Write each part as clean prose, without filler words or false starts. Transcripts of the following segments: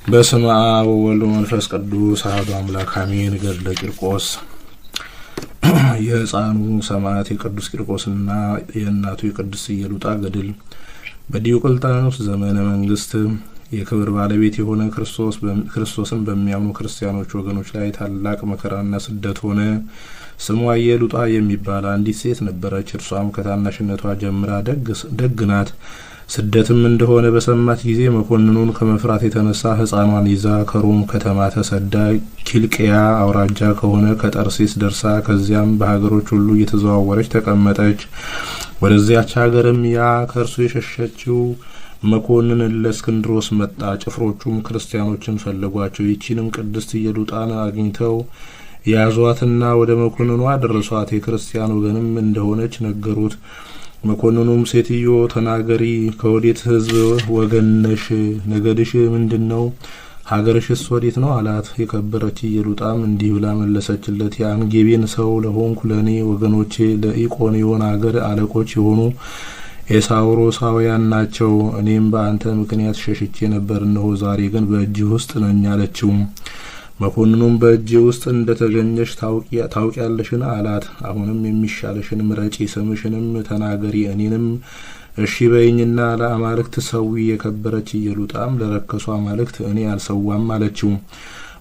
በስመ አብ ወወልድ ወመንፈስ ቅዱስ አሐዱ አምላክ አሜን። ገድለ ቂርቆስ። የሕፃኑ ሰማዕት የቅዱስ ቂርቆስና የእናቱ የቅድስት ኢየሉጣ ገድል። በዲዮቅልጥያኖስ ዘመነ መንግስት የክብር ባለቤት የሆነ ክርስቶስን በሚያምኑ ክርስቲያኖች ወገኖች ላይ ታላቅ መከራና ስደት ሆነ። ስሟ ኢየሉጣ የሚባል አንዲት ሴት ነበረች። እርሷም ከታናሽነቷ ጀምራ ደግ ናት። ስደትም እንደሆነ በሰማች ጊዜ መኮንኑን ከመፍራት የተነሳ ሕፃኗን ይዛ ከሮም ከተማ ተሰዳ ኪልቅያ አውራጃ ከሆነ ከጠርሴስ ደርሳ ከዚያም በሀገሮች ሁሉ እየተዘዋወረች ተቀመጠች። ወደዚያች ሀገርም ያ ከእርሱ የሸሸችው መኮንን ለእስክንድሮስ መጣ። ጭፍሮቹም ክርስቲያኖችን ፈለጓቸው። ይቺንም ቅድስት ኢየሉጣን አግኝተው ያዟትና ወደ መኮንኑ አደረሷት። የክርስቲያን ወገንም እንደሆነች ነገሩት። መኮንኑም ሴትዮ ተናገሪ፣ ከወዴት ሕዝብ ወገንነሽ? ነገድሽ ምንድነው? ሀገርሽስ ወዴት ነው አላት። የከበረች ኢየሉጣም እንዲህ ብላ መለሰችለት። የአንጌቤን ሰው ለሆንኩ ለእኔ ወገኖቼ ለኢቆንዮን ሀገር አለቆች የሆኑ ኤሳውሮሳውያን ናቸው። እኔም በአንተ ምክንያት ሸሽቼ ነበር፣ እነሆ ዛሬ ግን በእጅህ ውስጥ ነኝ አለችው። መኮንኑም በእጅህ ውስጥ እንደተገኘሽ ታውቂያለሽን አላት። አሁንም የሚሻለሽን ምረጪ፣ ስምሽንም ተናገሪ፣ እኔንም እሺ በይኝና ለአማልክት ሰዊ። የከበረች ኢየሉጣም ለረከሱ አማልክት እኔ አልሰዋም አለችው።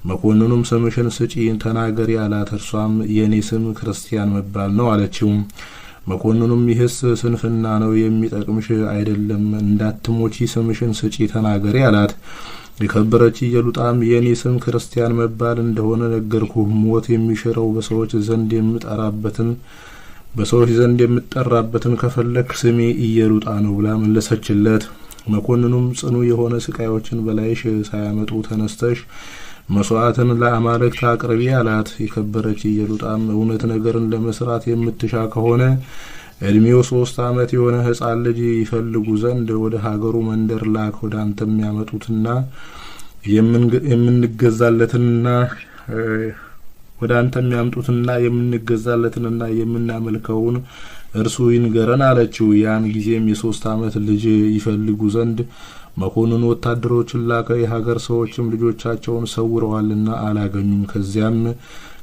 መኮንኑም ስምሽን ስጪ ተናገሪ አላት። እርሷም የኔ ስም ክርስቲያን መባል ነው አለችው። መኮንኑም ይህስ ስንፍና ነው፣ የሚጠቅምሽ አይደለም፣ እንዳትሞቺ ስምሽን ስጪ ተናገሪ አላት። የከበረች ኢየሉጣም የኔ ስም ክርስቲያን መባል እንደሆነ ነገርኩ፣ ሞት የሚሽረው በሰዎች ዘንድ የምጠራበትን ከፈለክ ስሜ ኢየሉጣ ነው ብላ መለሰችለት። መኮንኑም ጽኑ የሆነ ስቃዮችን በላይሽ ሳያመጡ ተነስተሽ መስዋዕትን ለአማልክት አቅርቢ አላት። የከበረች ኢየሉጣም እውነት ነገርን ለመስራት የምትሻ ከሆነ እድሜው 3 ዓመት የሆነ ሕፃን ልጅ ይፈልጉ ዘንድ ወደ ሀገሩ መንደር ላክ። ወደ አንተ የሚያመጡትና የምንገዛለትንና የምናመልከውን እርሱ ይንገረን አለችው። ያን ጊዜም የ3 ዓመት ልጅ ይፈልጉ ዘንድ መኮንኑ ወታደሮችን ላከ። የሀገር ሰዎችም ልጆቻቸውን ሰውረዋልና አላገኙም። ከዚያም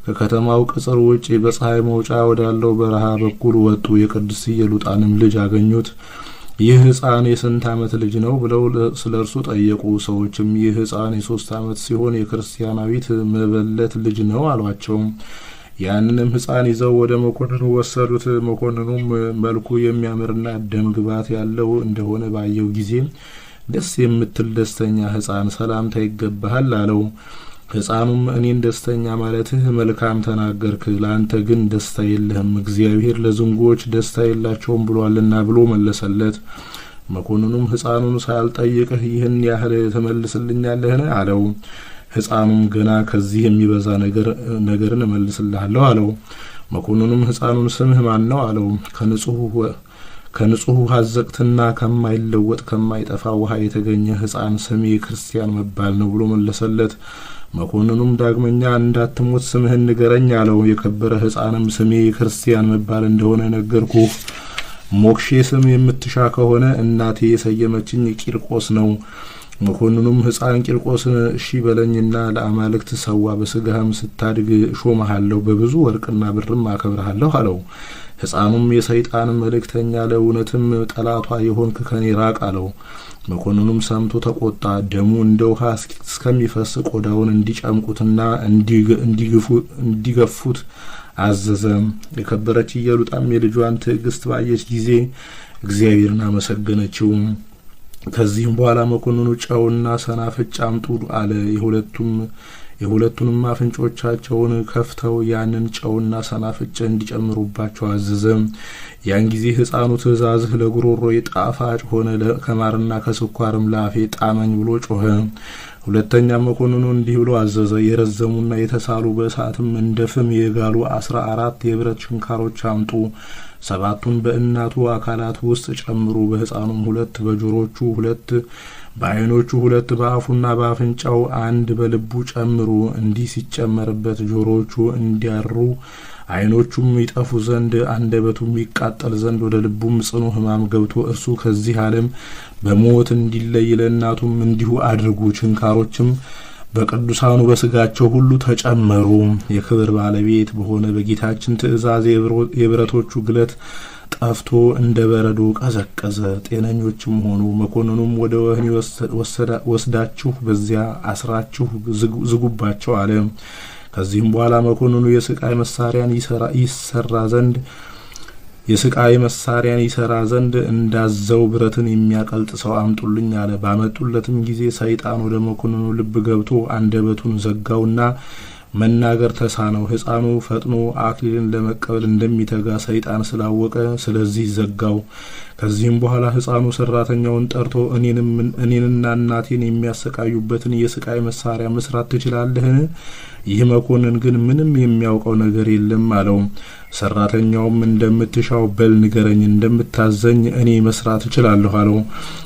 ከከተማው ቅጽር ውጪ በፀሐይ መውጫ ወዳለው በረሃ በኩል ወጡ። የቅድስት ኢየሉጣንም ልጅ አገኙት። ይህ ሕፃን የስንት ዓመት ልጅ ነው ብለው ስለ እርሱ ጠየቁ። ሰዎችም ይህ ሕፃን የ3 ዓመት ሲሆን የክርስቲያናዊት መበለት ልጅ ነው አሏቸው። ያንንም ሕፃን ይዘው ወደ መኮንኑ ወሰዱት። መኮንኑም መልኩ የሚያምርና ደም ግባት ያለው እንደሆነ ባየው ጊዜ ደስ የምትል ደስተኛ ሕፃን ሰላምታ ይገባሃል አለው። ሕፃኑም እኔን ደስተኛ ማለትህ መልካም ተናገርክ፣ ለአንተ ግን ደስታ የለህም፣ እግዚአብሔር ለዝንጎች ደስታ የላቸውም ብሏልና ብሎ መለሰለት። መኮንኑም ሕፃኑን ሳልጠይቅህ ይህን ያህል ትመልስልኛለህን አለው። ሕፃኑም ገና ከዚህ የሚበዛ ነገርን እመልስልሃለሁ አለው። መኮንኑም ሕፃኑን ስምህ ማን ነው አለው። ከንጹህ አዘቅትና ከማይለወጥ ከማይጠፋ ውሃ የተገኘ ሕፃን ስሜ ክርስቲያን መባል ነው ብሎ መለሰለት። መኮንኑም ዳግመኛ እንዳትሞት ስምህን ንገረኝ አለው። የከበረ ሕፃንም ስሜ ክርስቲያን መባል እንደሆነ ነገርኩህ። ሞክሼ ስም የምትሻ ከሆነ እናቴ የሰየመችኝ ቂርቆስ ነው። መኮንኑም ሕፃን ቂርቆስን እሺ በለኝና ለአማልክት ሰዋ፣ በስጋህም ስታድግ ሾመሃለሁ፣ በብዙ ወርቅና ብርም አከብርሃለሁ አለው። ሕፃኑም የሰይጣን መልእክተኛ ለእውነትም ጠላቷ የሆንክ ከኔ ራቅ አለው። መኮንኑም ሰምቶ ተቆጣ። ደሙ እንደ ውሃ እስከሚፈስ ቆዳውን እንዲጨምቁትና እንዲገፉት አዘዘ። የከበረች ኢየሉጣም የልጇን ትዕግስት ባየች ጊዜ እግዚአብሔርን አመሰገነችው። ከዚህም በኋላ መኮንኑ ጨውና ሰናፍጭ አምጡ አለ። የሁለቱንም አፍንጮቻቸውን ከፍተው ያንን ጨውና ሰናፍጭ እንዲጨምሩባቸው አዘዘ። ያን ጊዜ ሕፃኑ ትእዛዝህ ለጉሮሮ ጣፋጭ ሆነ፣ ከማርና ከስኳርም ለአፌ ጣመኝ ብሎ ጮኸ። ሁለተኛ መኮንኑ እንዲህ ብሎ አዘዘ። የረዘሙና የተሳሉ በእሳትም እንደ ፍም የጋሉ 14 የብረት ችንካሮች አምጡ። 7ቱን በእናቱ አካላት ውስጥ ጨምሩ። በሕፃኑም 2 በጆሮቹ፣ 2 በዓይኖቹ 2 በአፉና በአፍንጫው 1 በልቡ ጨምሩ። እንዲህ ሲጨመርበት ጆሮዎቹ እንዲያሩ ዓይኖቹም ይጠፉ ዘንድ አንደበቱም ይቃጠል ዘንድ ወደ ልቡም ጽኑ ሕማም ገብቶ እርሱ ከዚህ ዓለም በሞት እንዲለይ ለእናቱም እንዲሁ አድርጉ። ችንካሮችም በቅዱሳኑ በስጋቸው ሁሉ ተጨመሩ። የክብር ባለቤት በሆነ በጌታችን ትእዛዝ የብረቶቹ ግለት ጠፍቶ እንደ በረዶ ቀዘቀዘ። ጤነኞችም ሆኑ። መኮንኑም ወደ ወህኒ ወስዳችሁ በዚያ አስራችሁ ዝጉባቸው አለ። ከዚህም በኋላ መኮንኑ የስቃይ መሳሪያን ይሰራ ዘንድ እንዳዘው ብረትን የሚያቀልጥ ሰው አምጡልኝ አለ። ባመጡለትም ጊዜ ሰይጣን ወደ መኮንኑ ልብ ገብቶ አንደበቱን ዘጋውና መናገር ተሳነው። ሕፃኑ ፈጥኖ አክሊልን ለመቀበል እንደሚተጋ ሰይጣን ስላወቀ ስለዚህ ዘጋው። ከዚህም በኋላ ሕፃኑ ሰራተኛውን ጠርቶ እኔንና እናቴን የሚያሰቃዩበትን የስቃይ መሳሪያ መስራት ትችላለህን? ይህ መኮንን ግን ምንም የሚያውቀው ነገር የለም አለው። ሰራተኛውም እንደምትሻው በል ንገረኝ፣ እንደምታዘኝ እኔ መስራት እችላለሁ አለው።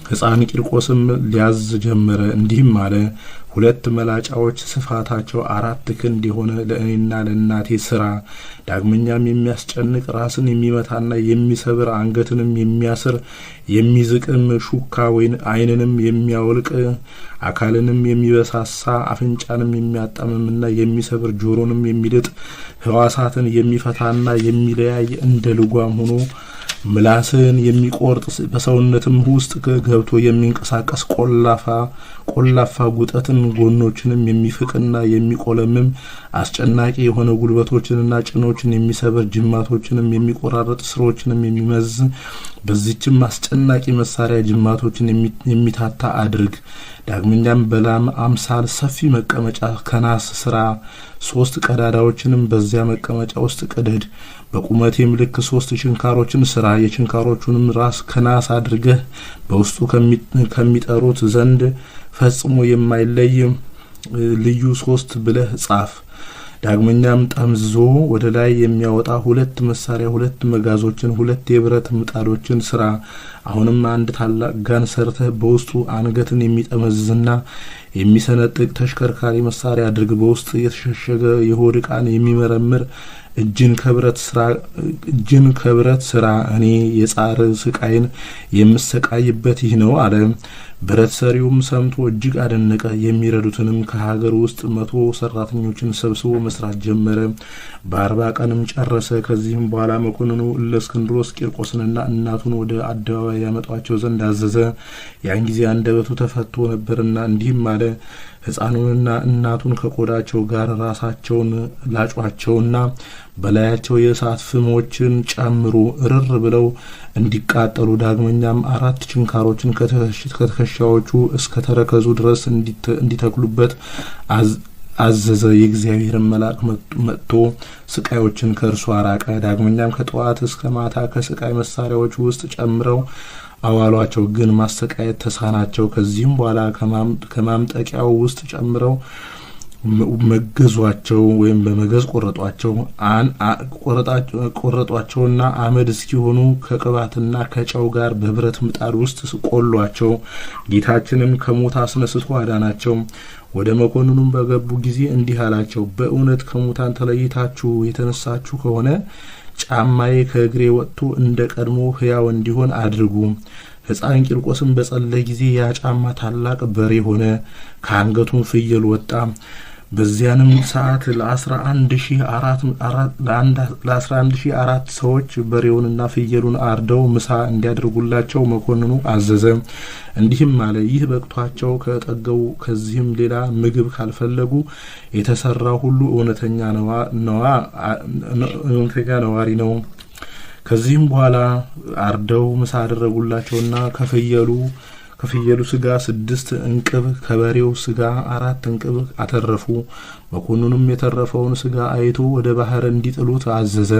ሕፃን ቂርቆስም ሊያዝ ጀመረ። እንዲህም አለ፣ 2 መላጫዎች ስፋታቸው 4 ክንድ የሆነ ለእኔና ለእናቴ ስራ። ዳግመኛም የሚያስጨንቅ ራስን የሚመታና የሚሰብር አንገትንም የሚያስር የሚዝቅም ሹካ ወይን ዓይንንም የሚያወልቅ አካልንም የሚበሳሳ አፍንጫንም የሚያጣምምና የሚሰብር ጆሮንም የሚልጥ ሕዋሳትን የሚፈታና የሚለያይ እንደ ልጓም ሆኖ ምላስን የሚቆርጥ በሰውነትም ውስጥ ገብቶ የሚንቀሳቀስ ቆላፋ ጉጠትን ጎኖችንም የሚፍቅና የሚቆለምም አስጨናቂ የሆነ ጉልበቶችንና ጭኖችን የሚሰብር ጅማቶችንም የሚቆራረጥ ስሮችንም የሚመዝ በዚህችም አስጨናቂ መሳሪያ ጅማቶችን የሚታታ አድርግ። ዳግመኛም በላም አምሳል ሰፊ መቀመጫ ከናስ ስራ 3 ቀዳዳዎችንም በዚያ መቀመጫ ውስጥ ቅደድ። በቁመቴም ልክ 3 ችንካሮችን ስራ። የችንካሮቹንም ራስ ከናስ አድርገህ በውስጡ ከሚጠሩት ዘንድ ፈጽሞ የማይለይ ልዩ 3 ብለህ ጻፍ። ዳግመኛም ጠምዝዞ ወደ ላይ የሚያወጣ 2 መሳሪያ 2 መጋዞችን 2 የብረት ምጣዶችን ስራ። አሁንም 1 ታላቅ ጋን ሰርተህ በውስጡ አንገትን የሚጠመዝዝና የሚሰነጥቅ ተሽከርካሪ መሳሪያ አድርግ። በውስጥ የተሸሸገ የሆድ ዕቃን የሚመረምር እጅን ከብረት ስራ። እኔ የጻር ስቃይን የምሰቃይበት ይህ ነው አለ። ብረት ሰሪውም ሰምቶ እጅግ አደነቀ። የሚረዱትንም ከሀገር ውስጥ 100 ሰራተኞችን ሰብስቦ መስራት ጀመረ። በ40 ቀንም ጨረሰ። ከዚህም በኋላ መኮንኑ እለእስክንድሮስ ቂርቆስንና እናቱን ወደ አደባባይ ያመጧቸው ዘንድ አዘዘ። ያን ጊዜ አንደበቱ ተፈቶ ነበርና እንዲህም አለ፣ ሕፃኑንና እናቱን ከቆዳቸው ጋር ራሳቸውን ላጯቸውና በላያቸው የእሳት ፍሞችን ጨምሩ፣ እርር ብለው እንዲቃጠሉ። ዳግመኛም 4 ችንካሮችን ከትከሻዎቹ እስከ ተረከዙ ድረስ እንዲተክሉበት አዘዘ። የእግዚአብሔርን መልአክ መጥቶ ስቃዮችን ከእርሱ አራቀ። ዳግመኛም ከጠዋት እስከ ማታ ከስቃይ መሳሪያዎች ውስጥ ጨምረው አዋሏቸው፣ ግን ማሰቃየት ተሳናቸው። ከዚህም በኋላ ከማምጠቂያው ውስጥ ጨምረው መገዟቸው ወይም በመገዝ ቆረጧቸውና አመድ እስኪሆኑ ከቅባትና ከጨው ጋር በብረት ምጣድ ውስጥ ቆሏቸው። ጌታችንም ከሞት አስነስቶ አዳናቸው። ወደ መኮንኑም በገቡ ጊዜ እንዲህ አላቸው፣ በእውነት ከሙታን ተለይታችሁ የተነሳችሁ ከሆነ ጫማዬ ከእግሬ ወጥቶ እንደ ቀድሞ ሕያው እንዲሆን አድርጉ። ሕፃን ቂርቆስም በጸለየ ጊዜ ያ ጫማ ታላቅ በሬ ሆነ፣ ከአንገቱም ፍየል ወጣ። በዚያንም ሰዓት ለ11,004 ሰዎች በሬውንና ፍየሉን አርደው ምሳ እንዲያደርጉላቸው መኮንኑ አዘዘ። እንዲህም አለ፣ ይህ በቅቷቸው ከጠገቡ ከዚህም ሌላ ምግብ ካልፈለጉ የተሰራው ሁሉ እውነተኛ ነዋሪ ነው። ከዚህም በኋላ አርደው ምሳ አደረጉላቸውና ከፍየሉ ስጋ 6 እንቅብ ከበሬው ስጋ 4 እንቅብ አተረፉ። መኮንኑም የተረፈውን ስጋ አይቶ ወደ ባህር እንዲጥሉት አዘዘ።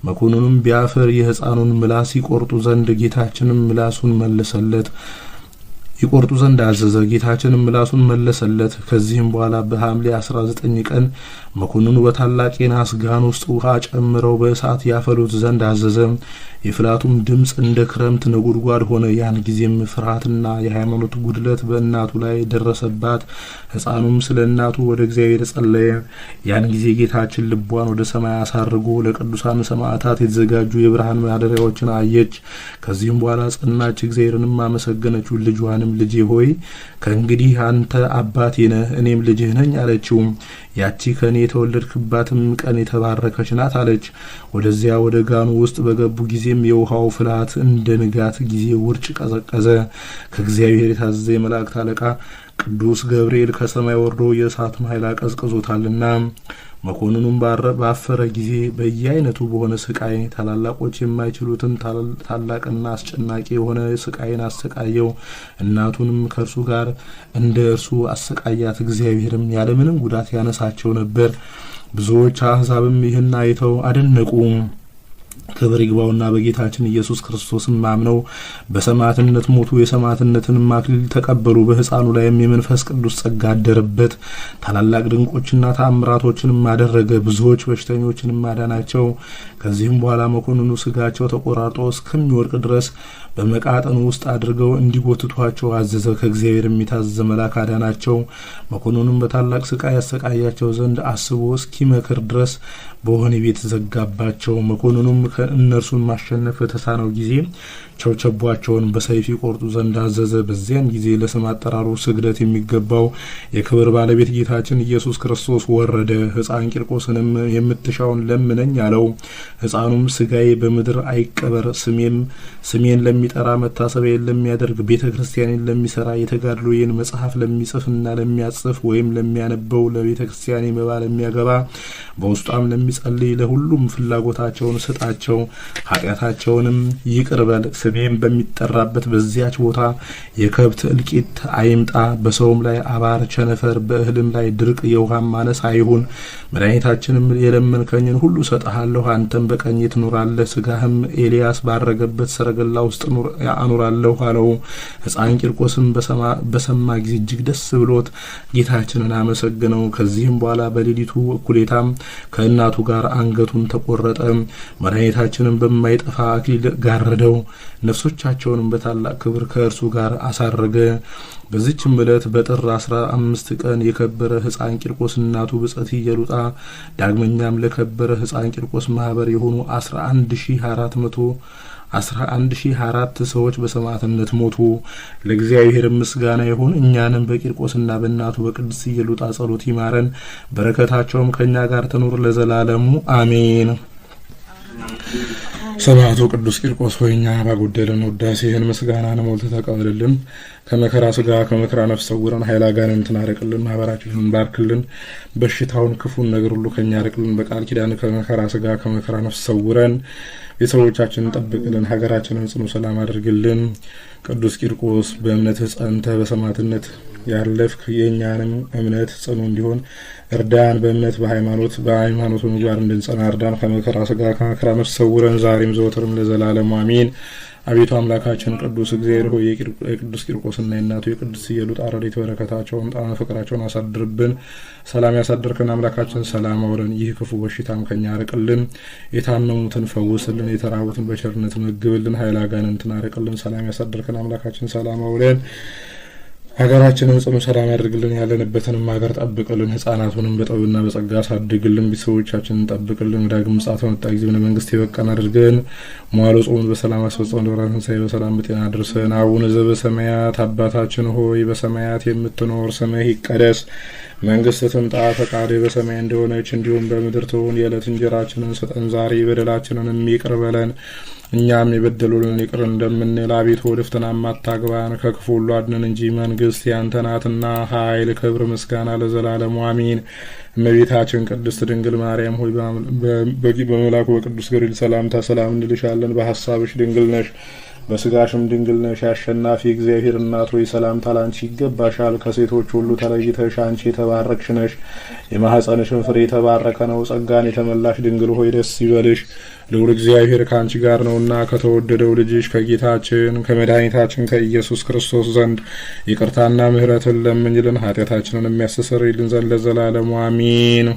መኮንኑም ቢያፍር የሕፃኑን ምላስ ይቆርጡ ዘንድ ጌታችንም ምላሱን አዘዘ። ጌታችንም ምላሱን መለሰለት። ከዚህም በኋላ በሐምሌ 19 ቀን መኮንኑ በታላቅ የናስ ጋን ውስጥ ውሃ ጨምረው በእሳት ያፈሉት ዘንድ አዘዘ። የፍላቱም ድምጽ እንደ ክረምት ነጎድጓድ ሆነ። ያን ጊዜም ፍርሃትና የሃይማኖት ጉድለት በእናቱ ላይ ደረሰባት። ሕፃኑም ስለ እናቱ ወደ እግዚአብሔር ጸለየ። ያን ጊዜ ጌታችን ልቧን ወደ ሰማይ አሳርጎ ለቅዱሳን ሰማዕታት የተዘጋጁ የብርሃን ማደሪያዎችን አየች። ከዚህም በኋላ ጸናች፣ እግዚአብሔርንም አመሰገነችው። ልጇንም ልጄ ሆይ ከእንግዲህ አንተ አባቴ ነህ፣ እኔም ልጅህ ነኝ አለችው። ያቺ ከኔ የተወለድክባትም ቀን የተባረከች ናት አለች። ወደዚያ ወደ ጋኑ ውስጥ በገቡ ጊዜም የውሃው ፍላት እንደ ንጋት ጊዜ ውርጭ ቀዘቀዘ። ከእግዚአብሔር የታዘዘ የመላእክት አለቃ ቅዱስ ገብርኤል ከሰማይ ወርዶ የእሳቱን ኃይል አቀዝቅዞታልና። መኮንኑም ባፈረ ጊዜ በየአይነቱ በሆነ ስቃይ ታላላቆች የማይችሉትን ታላቅና አስጨናቂ የሆነ ስቃይን አሰቃየው። እናቱንም ከእርሱ ጋር እንደ እርሱ አሰቃያት። እግዚአብሔርም ያለምንም ጉዳት ያነሳቸው ነበር። ብዙዎች አሕዛብም ይህን አይተው አደነቁ። ክብር ይግባውና በጌታችን ኢየሱስ ክርስቶስም አምነው በሰማዕትነት ሞቱ። የሰማዕትነትን አክሊል ተቀበሉ። በሕፃኑ ላይም የመንፈስ ቅዱስ ጸጋ አደረበት። ታላላቅ ድንቆችና ተአምራቶችንም አደረገ። ብዙዎች በሽተኞችንም አዳናቸው። ከዚህም በኋላ መኮንኑ ስጋቸው ተቆራርጦ እስከሚወድቅ ድረስ በመቃጠኑ ውስጥ አድርገው እንዲጎትቷቸው አዘዘ። ከእግዚአብሔር የሚታዘዘ መልአክ አዳናቸው። መኮንኑም በታላቅ ስቃይ ያሰቃያቸው ዘንድ አስቦ እስኪመክር ድረስ በወህኒ ቤት ዘጋባቸው። መኮንኑም ከእነርሱን ማሸነፍ በተሳነው ጊዜ ቸብቸቧቸውን በሰይፍ ይቆርጡ ዘንድ አዘዘ። በዚያን ጊዜ ለስም አጠራሩ ስግደት የሚገባው የክብር ባለቤት ጌታችን ኢየሱስ ክርስቶስ ወረደ። ሕፃን ቂርቆስንም የምትሻውን ለምነኝ አለው። ሕፃኑም ስጋዬ በምድር አይቀበር፣ ስሜን ለሚጠራ መታሰቢያን ለሚያደርግ ቤተ ክርስቲያንን ለሚሰራ የተጋድሎዬን መጽሐፍ ለሚጽፍና ለሚያጽፍ ወይም ለሚያነበው ለቤተ ክርስቲያኔ መባ ለሚያገባ በውስጧም ለሚጸልይ ለሁሉም ፍላጎታቸውን ስጣቸው፣ ኃጢአታቸውንም ይቅር በል። ስሜም በሚጠራበት በዚያች ቦታ የከብት እልቂት አይምጣ፣ በሰውም ላይ አባር ቸነፈር፣ በእህልም ላይ ድርቅ፣ የውሃም ማነስ አይሁን። መድኃኒታችንም የለመንከኝን ሁሉ ሰጥሃለሁ፣ አንተም በቀኜ ትኖራለህ፣ ስጋህም ኤልያስ ባረገበት ሰረገላ ውስጥ አኖራለሁ አለው። ሕፃን ቂርቆስም በሰማ ጊዜ እጅግ ደስ ብሎት ጌታችንን አመሰግነው። ከዚህም በኋላ በሌሊቱ እኩሌታም ከእናቱ ጋር አንገቱን ተቆረጠ። መድኃኒታችንን በማይጠፋ አክሊል ጋረደው። ነፍሶቻቸውንም በታላቅ ክብር ከእርሱ ጋር አሳረገ። በዚህችም ዕለት በጥር 15 ቀን የከበረ ሕፃን ቂርቆስ እናቱ ብጽዕት ኢየሉጣ ዳግመኛም ለከበረ ሕፃን ቂርቆስ ማህበር የሆኑ 11,004 ሰዎች በሰማዕትነት ሞቱ። ለእግዚአብሔር ምስጋና ይሁን። እኛንም በቂርቆስና በእናቱ በቅድስት ኢየሉጣ ጸሎት ይማረን፣ በረከታቸውም ከኛ ጋር ትኑር ለዘላለሙ አሜን። ሰማዕቱ ቅዱስ ቂርቆስ ሆይ እኛ ባጎደለን ውዳሴህን ምስጋናን ሞልተህ ተቀበልልን። ከመከራ ስጋ ከመከራ ነፍስ ሰውረን፣ ኃይለ አጋንንትን አርቅልን፣ ማህበራችንን ባርክልን፣ በሽታውን ክፉን ነገር ሁሉ ከኛ አርቅልን። በቃል ኪዳን ከመከራ ስጋ ከመከራ ነፍስ ሰውረን፣ ቤተሰቦቻችንን ጠብቅልን፣ ሀገራችንን ጽኑ ሰላም አድርግልን። ቅዱስ ቂርቆስ በእምነትህ ጸንተህ በሰማዕትነት ያለፍክ የእኛንም እምነት ጽኑ እንዲሆን እርዳን። በእምነት በሃይማኖት ምግባር እንድንጸና እርዳን። ከመከራ ስጋ ከመከራ ነፍስ ሰውረን፣ ዛሬም ዘወትርም ለዘላለሙ አሜን። አቤቱ አምላካችን ቅዱስ እግዚአብሔር ሆይ የቅዱስ ቂርቆስና የእናቱ የቅድስት ኢየሉጣ ረድኤት በረከታቸውን ጣዕመ ፍቅራቸውን አሳድርብን። ሰላም ያሳድርከን አምላካችን ሰላም አውለን። ይህ ክፉ በሽታም ከኛ አርቅልን። የታመሙትን ፈውስልን፣ የተራቡትን በቸርነት መግብልን፣ ኃይለ አጋንንትን አርቅልን። ሰላም ያሳድርከን አምላካችን ሰላም አውለን። ሀገራችንን ጽኑ ሰላም ያድርግልን። ያለንበትንም ሀገር ጠብቅልን። ሕፃናቱንም በጥበብና በጸጋ አሳድግልን። ቤተሰቦቻችንን ጠብቅልን። ዳግም ምጽአት በመጣ ጊዜ ለመንግስት የበቃን አድርገን። መዋዕለ ጾሙን በሰላም አስፈጽመን ደብረ ትንሣኤ በሰላም በጤና አድርሰን። አቡነ ዘበሰማያት አባታችን ሆይ በሰማያት የምትኖር ስምህ ይቀደስ፣ መንግስትህ ትምጣ፣ ፈቃድህ በሰማይ እንደሆነች እንዲሁም በምድር ትሁን። የዕለት እንጀራችንን ስጠን ዛሬ፣ በደላችንን ይቅር በለን እኛም የበደሉልን ይቅር እንደምንል። አቤቱ ወደ ፈተና አታግባን ከክፉ ሁሉ አድነን እንጂ መንግስት ያንተ ናትና፣ ኃይል፣ ክብር፣ ምስጋና ለዘላለሙ አሜን። እመቤታችን ቅድስት ድንግል ማርያም ሆይ በመልአኩ በቅዱስ ገብርኤል ሰላምታ ሰላም እንልሻለን። በሐሳብሽ ድንግል ነሽ፣ በስጋሽም ድንግል ነሽ። አሸናፊ እግዚአብሔር እናት ሆይ ሰላምታ ላንቺ ይገባሻል። ከሴቶች ሁሉ ተለይተሽ አንቺ የተባረክሽ ነሽ፣ የማኅፀንሽም ፍሬ የተባረከ ነው። ጸጋን የተመላሽ ድንግል ሆይ ደስ ይበልሽ፣ ልዑል እግዚአብሔር ከአንቺ ጋር ነውና ከተወደደው ልጅሽ ከጌታችን ከመድኃኒታችን ከኢየሱስ ክርስቶስ ዘንድ ይቅርታና ምሕረትን ለምኝልን ኃጢአታችንን የሚያስተሰርይልን ዘንድ ለዘላለሙ አሜን።